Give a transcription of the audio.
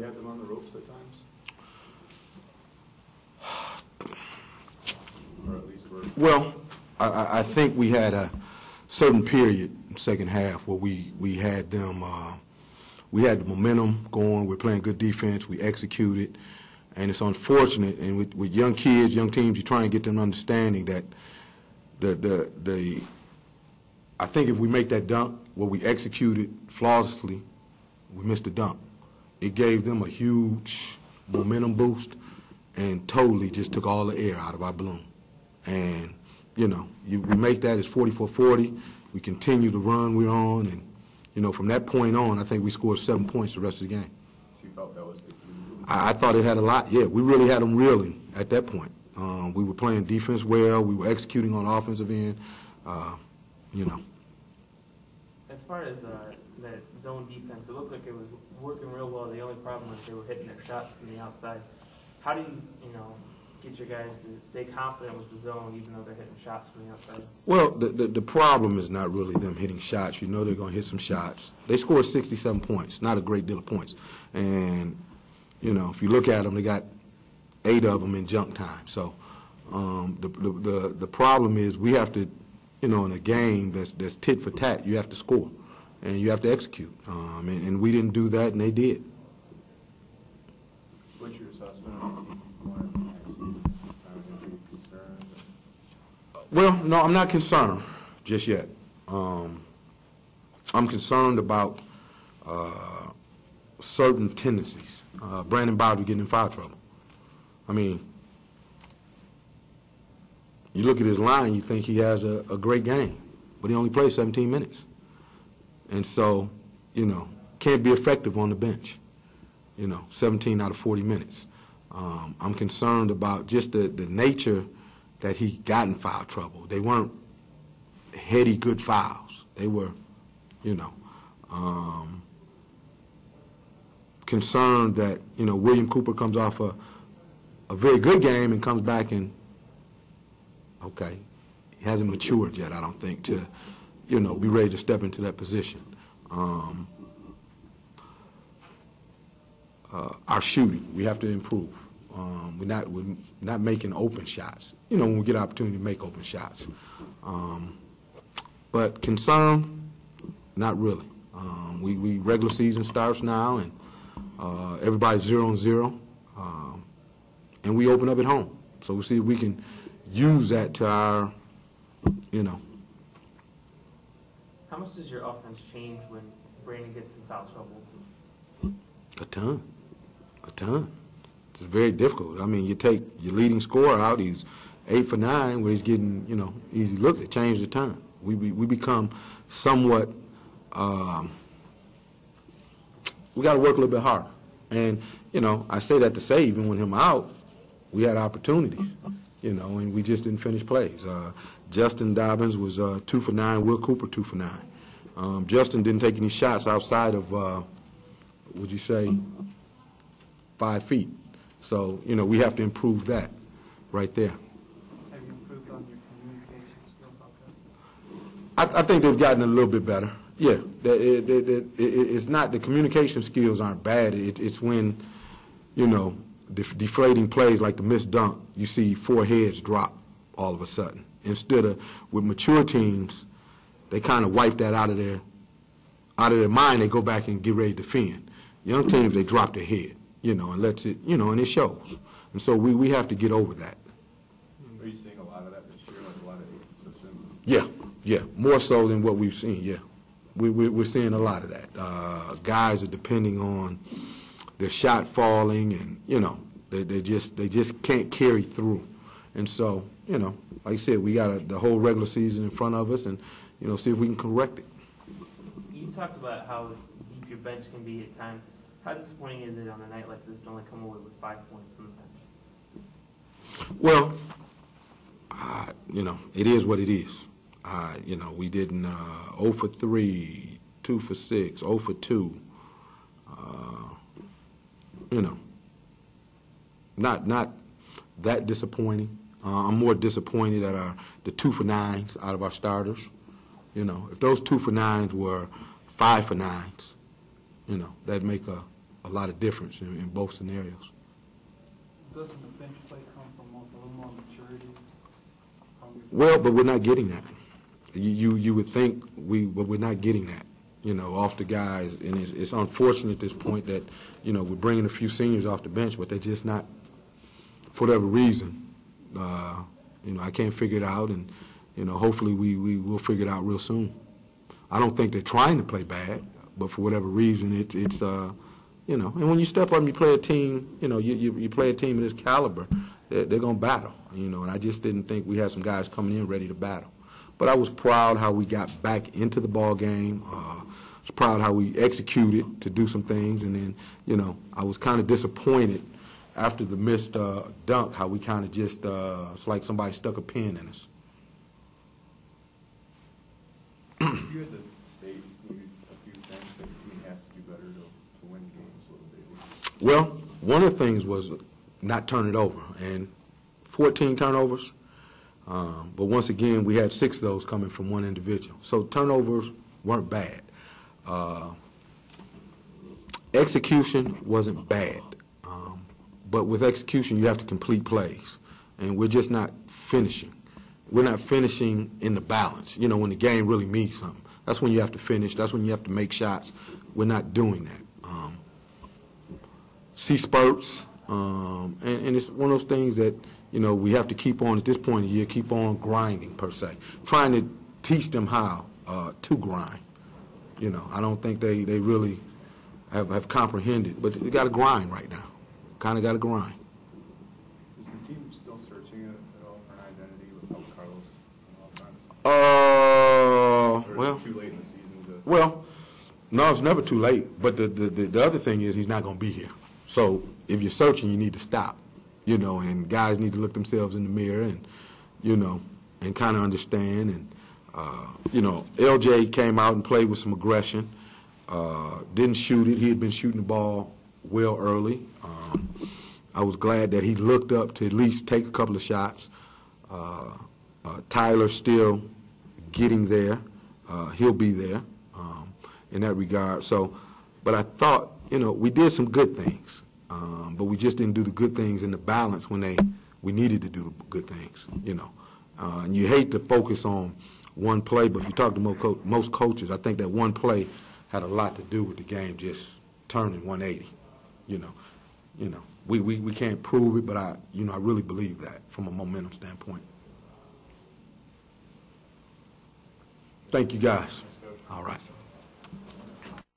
you had them on the ropes at times? Or at least were... Well, I think we had a certain period, second half, where we had them, we had the momentum going, we're playing good defense, we executed, and it's unfortunate, and with young kids, young teams, you try and get them understanding that I think if we make that dunk where we executed flawlessly, we missed the dunk. It gave them a huge momentum boost and totally just took all the air out of our balloon. And, you know, we make that as 44-40. We continue the run we're on, and, you know, from that point on, I think we scored 7 points the rest of the game. So you felt that was the key? I thought it had a lot. Yeah, we really had them reeling at that point. We were playing defense well. We were executing on the offensive end, you know. As far as that zone defense, it looked like it was working real well. The only problem was they were hitting their shots from the outside. How do you know, get your guys to stay confident with the zone even though they're hitting shots from the outside? Well, the problem is not really them hitting shots. You know they're going to hit some shots. They scored 67 points, not a great deal of points. And, you know, if you look at them, they got 8 of them in junk time. So the problem is we have to, you know, in a game that's tit for tat, you have to score and you have to execute. And we didn't do that, and they did. What's your assessment of the team from last season? This time, are you concerned? Well, no, I'm not concerned just yet. I'm concerned about certain tendencies. Brandon Bowder getting in foul trouble. I mean, you look at his line, you think he has a great game, but he only played 17 minutes. And so, you know, can't be effective on the bench, you know, 17 out of 40 minutes. I'm concerned about just the nature that he got in foul trouble. They weren't heady, good fouls. They were, you know, concerned that, you know, William Cooper comes off a very good game and comes back and, okay, he hasn't matured yet, I don't think, to, you know, be ready to step into that position. Our shooting, we have to improve. We're not making open shots. You know, when we get an opportunity to make open shots. But concern, not really. We regular season starts now, and everybody's 0-0, and we open up at home. So we'll see if we can use that to our, you know. How much does your offense change when Brandon gets in foul trouble? A ton. A ton. It's very difficult. I mean, you take your leading scorer out, he's 8 for 9, where he's getting, you know, easy looks. It changed the ton. We become somewhat, we got to work a little bit harder. And, you know, I say that to say even with him out, we had opportunities, you know, and we just didn't finish plays. Justin Dobbins was 2 for 9, Will Cooper 2 for 9. Justin didn't take any shots outside of, would you say, 5 feet. So, you know, we have to improve that right there. Have you improved on your communication skills out there? I think they've gotten a little bit better. Yeah, it's not, the communication skills aren't bad. It's when, you know, deflating plays like the missed dunk, you see 4 heads drop all of a sudden. Instead of, with mature teams, they kind of wipe that out of their mind. They go back and get ready to defend. Young teams, they drop their head, you know, and lets it, you know, and it shows. And so we have to get over that. Are you seeing a lot of that this year, like a lot of inconsistent? Yeah, more so than what we've seen, yeah. We're seeing a lot of that. Guys are depending on their shot falling, and, you know, they just can't carry through. And so, you know, like I said, we got the whole regular season in front of us, and, you know, see if we can correct it. You talked about how deep your bench can be at times. How disappointing is it on a night like this to only come away with 5 points from the bench? Well, you know, it is what it is. You know, we didn't 0 for 3, 2 for 6, 0 for 2. You know, not that disappointing. I'm more disappointed at the 2 for 9s out of our starters. You know, if those 2 for 9s were 5 for 9s, you know, that'd make a a lot of difference in both scenarios. Doesn't the bench play come from a little more maturity from your? Well, but we're not getting that. You would think but we're not getting that, off the guys. And it's unfortunate at this point that, we're bringing a few seniors off the bench, but they're just not, for whatever reason, I can't figure it out. And, hopefully we will figure it out real soon. I don't think they're trying to play bad, but for whatever reason, it's and when you step up and you play a team, you play a team of this caliber, they're going to battle, and I just didn't think we had some guys coming in ready to battle. But I was proud how we got back into the ball game. I was proud how we executed to do some things, and then, I was kind of disappointed after the missed dunk, how we kind of just, it's like somebody stuck a pin in us. You had to state maybe a few things that the team has to do better to win games a little bit. Well, one of the things was not turn it over, and 14 turnovers. But once again, we had 6 of those coming from one individual. So turnovers weren't bad. Execution wasn't bad. But with execution, you have to complete plays. And we're just not finishing. We're not finishing in the balance, when the game really means something. That's when you have to finish. That's when you have to make shots. We're not doing that. See spurts, and it's one of those things that, we have to keep on, at this point of the year, keep on grinding, per se. Trying to teach them how to grind. I don't think they really have comprehended, but they got to grind right now. Kind of got to grind. Is the team still searching at all for an identity without Carlos on offense? Or Well, is it too late in the season to... Well, no, it's never too late. But the other thing is he's not going to be here. So if you're searching, you need to stop. And guys need to look themselves in the mirror and, and kind of understand. And, LJ came out and played with some aggression. Didn't shoot it. He had been shooting the ball well early. I was glad that he looked up to at least take a couple of shots. Tyler's still getting there. He'll be there in that regard. So, but I thought, we did some good things, but we just didn't do the good things in the balance when we needed to do the good things, And you hate to focus on one play, but if you talk to most coaches, I think that one play had a lot to do with the game just turning 180. We can't prove it, but I really believe that from a momentum standpoint. Thank you, guys. All right.